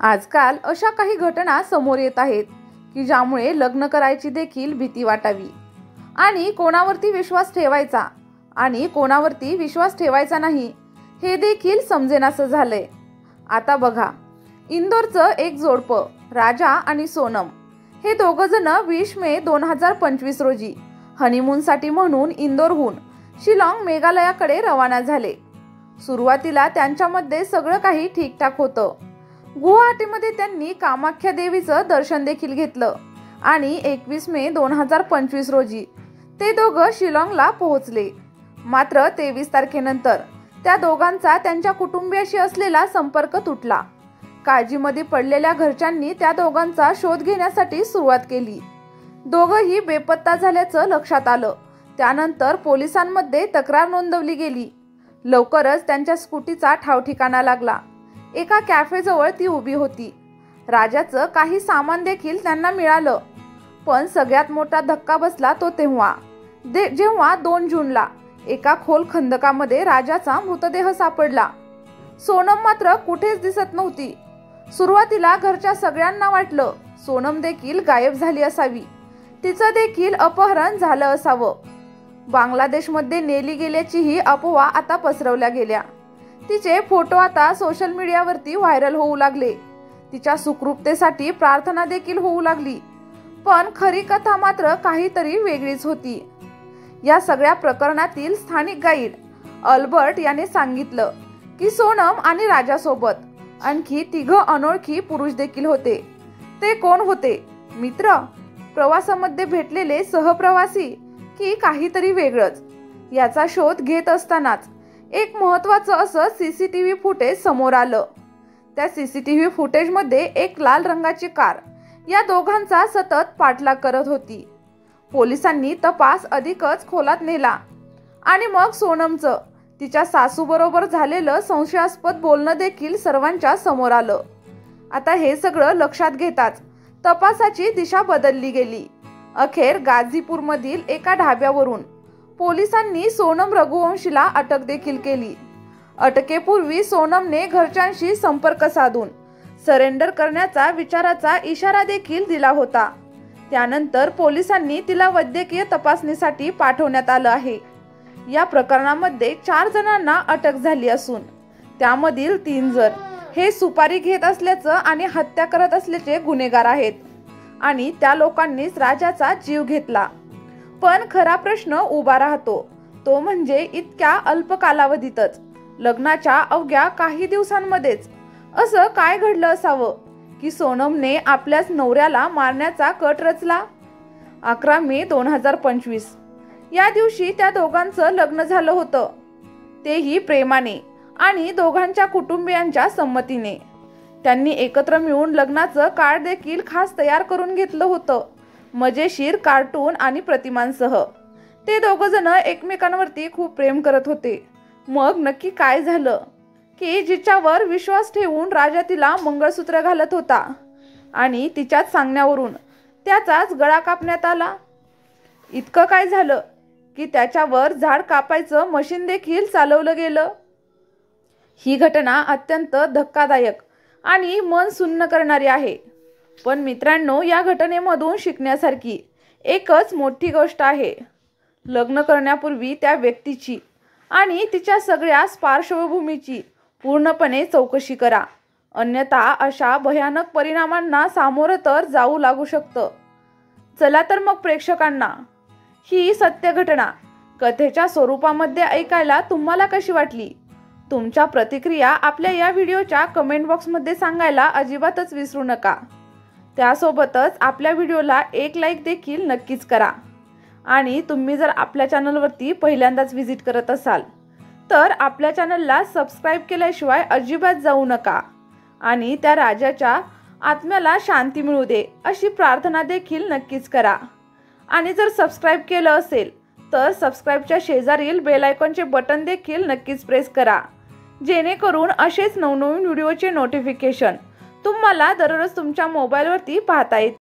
आजकाल अशा काही घटना समोर येत आहेत की ज्यामुळे लग्न करायची देखील भीती वाटावी आणि कोणावरती विश्वास ठेवायचा आणि कोणावरती विश्वास ठेवायचा नाही हे देखील समजेनासं झालंय। आता बघा, इंदोरचं एक जोडपं राजा आणि सोनम हे दोघंजण 20 मे 2025 रोजी हनीमूनसाठी म्हणून इंदोरहून शिलाँग मेघालयाकडे रवाना झाले। सुरुवातीला त्यांच्यामध्ये सगळं काही ठीकठाक होतं। गुवाहाटीमध्ये त्यांनी कामाख्या देवीचं दर्शन देखील घेतलं आणि 21 मे 2025 रोजी ते दोघं शिलाँगला पोहोचले। मात्र 23 तारखेनंतर त्या दोघांचा त्यांच्या कुटुंबियाशी असलेला संपर्क तुटला। काळजीमध्ये पडलेल्या घरच्यांनी त्या दोघांचा शोध घेण्यासाठी सुरुवात केली। दोघंही बेपत्ता झाल्याचं लक्षात आलं। त्यानंतर पोलिसांमध्ये तक्रार नोंदवली गेली। लवकरच त्यांच्या स्कूटीचा ठावठिकाणा लागला। एका कॅफेजवळ ती उभी होती। राजाचं काही सामान देखील त्यांना मिळालं। पण सगळ्यात मोठा धक्का बसला तो तेव्हा जेव्हा 2 जूनला एका खोल खंदकामध्ये राजाचा मृतदेह सापडला। सोनम मात्र कुठेच दिसत नव्हती। सुरुवातीला घरच्या सगळ्यांना वाटलं सोनम देखील गायब झाली असावी, तिचं देखील अपहरण झालं असावं। बांगलादेशमध्ये नेली गेल्याचीही अफवा आता पसरवल्या गेल्या। तिचे फोटो आता सोशल मीडियावरती व्हायरल होऊ लागले। तिच्या सुखरूपतेसाठी प्रार्थना देखील होऊ लागली। पण खरी कथा मात्र काहीतरी वेगळीच होती। या सगळ्या प्रकरणातील स्थानिक गाईड अल्बर्ट याने सांगितलं की सोनम आणि राजासोबत आणखी 3 अनोळखी पुरुष देखील होते। ते कोण होते? मित्र, प्रवासामध्ये भेटलेले सहप्रवासी की काहीतरी वेगळंच? याचा शोध घेत असतानाच एक महत्त्वाचं असं सीसीटीव्ही फुटेज समोर आलं। त्या सीसीटीव्ही फुटेजमध्ये एक लाल रंगाची कार या दोघांचा सतत पाठलाग करत होती। पोलिसांनी तपास अधिकच खोलात नेला आणि मग सोनमचं तिच्या सासूबरोबर झालेलं संशयास्पद बोलणं देखील सर्वांच्या समोर आलं। आता हे सगळं लक्षात घेताच तपासाची दिशा बदलली गेली। अखेर गाझीपूरमधील एका ढाब्यावरून पोलिसांनी सोनम रघुवंशीला अटक देखील केली। अटकेपूर्वी सोनमने घरच्यांशी संपर्क साधून सरेंडर करण्याचा विचाराचा इशारा देखील दिला होता। त्यानंतर पोलिसांनी तिला वैद्यकीय तपासणीसाठी पाठवण्यात आलं आहे। या प्रकरणामध्ये 4 जणांना अटक झाली असून त्यामधील 3 जण हे सुपारी घेत असल्याचं आणि हत्या करत असल्याचे गुन्हेगार आहेत आणि त्या लोकांनीच राजाचा जीव घेतला। पण खरा प्रश्न उभा राहतो तो म्हणजे इतक्या अल्प कालावधीतच लग्नाच्या अवघ्या काही दिवसांमध्येच असं काय घडलं असावं की सोनमने आपल्याच नवऱ्याला मारण्याचा कट रचला। 11 मे 2025 या दिवशी त्या दोघांचं लग्न झालं होतं, तेही प्रेमाने आणि दोघांच्या कुटुंबियांच्या संमतीने। त्यांनी एकत्र मिळून लग्नाचं कार्ड देखील खास तयार करून घेतलं होतं, मजेशीर कार्टून आणि प्रतिमांसह। ते दोघंजण एकमेकांवरती खूप प्रेम करत होते। मग नक्की काय झालं की जिच्यावर विश्वास ठेवून राजा तिला मंगळसूत्र घालत होता आणि तिच्याच सांगण्यावरून त्याचाच गळा कापण्यात आला? इतकं काय झालं की त्याच्यावर झाड कापायचं मशीन देखील चालवलं गेलं? ही घटना अत्यंत धक्कादायक आणि मन सुन्न करणारी आहे। पण मित्रांनो, या घटनेमधून शिकण्यासारखी एकच मोठी गोष्ट आहे। लग्न करण्यापूर्वी त्या व्यक्तीची आणि तिच्या सगळ्या पार्श्वभूमीची पूर्णपणे चौकशी करा, अन्यथा अशा भयानक परिणामांना सामोरं तर जाऊ लागू शकतं। चला तर मग प्रेक्षकांना ही सत्य घटना कथेच्या स्वरूपामध्ये ऐकायला तुम्हाला कशी वाटली? तुमच्या प्रतिक्रिया आपल्या या व्हिडिओच्या कमेंट बॉक्समध्ये सांगायला अजिबातच विसरू नका। त्यासोबतच आपल्या व्हिडिओला एक लाईक देखील नक्कीच करा आणि तुम्ही जर आपल्या चॅनलवरती पहिल्यांदाच व्हिजिट करत असाल तर आपल्या चॅनलला सबस्क्राईब केल्याशिवाय अजिबात जाऊ नका आणि त्या राजाच्या आत्म्याला शांती मिळू दे अशी प्रार्थना देखील नक्कीच करा। आणि जर सबस्क्राईब केलं असेल तर सबस्क्राईबच्या शेजारील बेल आयकॉनचे बटन देखील नक्कीच प्रेस करा, जेणेकरून असेच नवनवीन व्हिडिओचे नोटिफिकेशन तुम्हाला दररोज तुमच्या मोबाईलवरती पाहता येतील।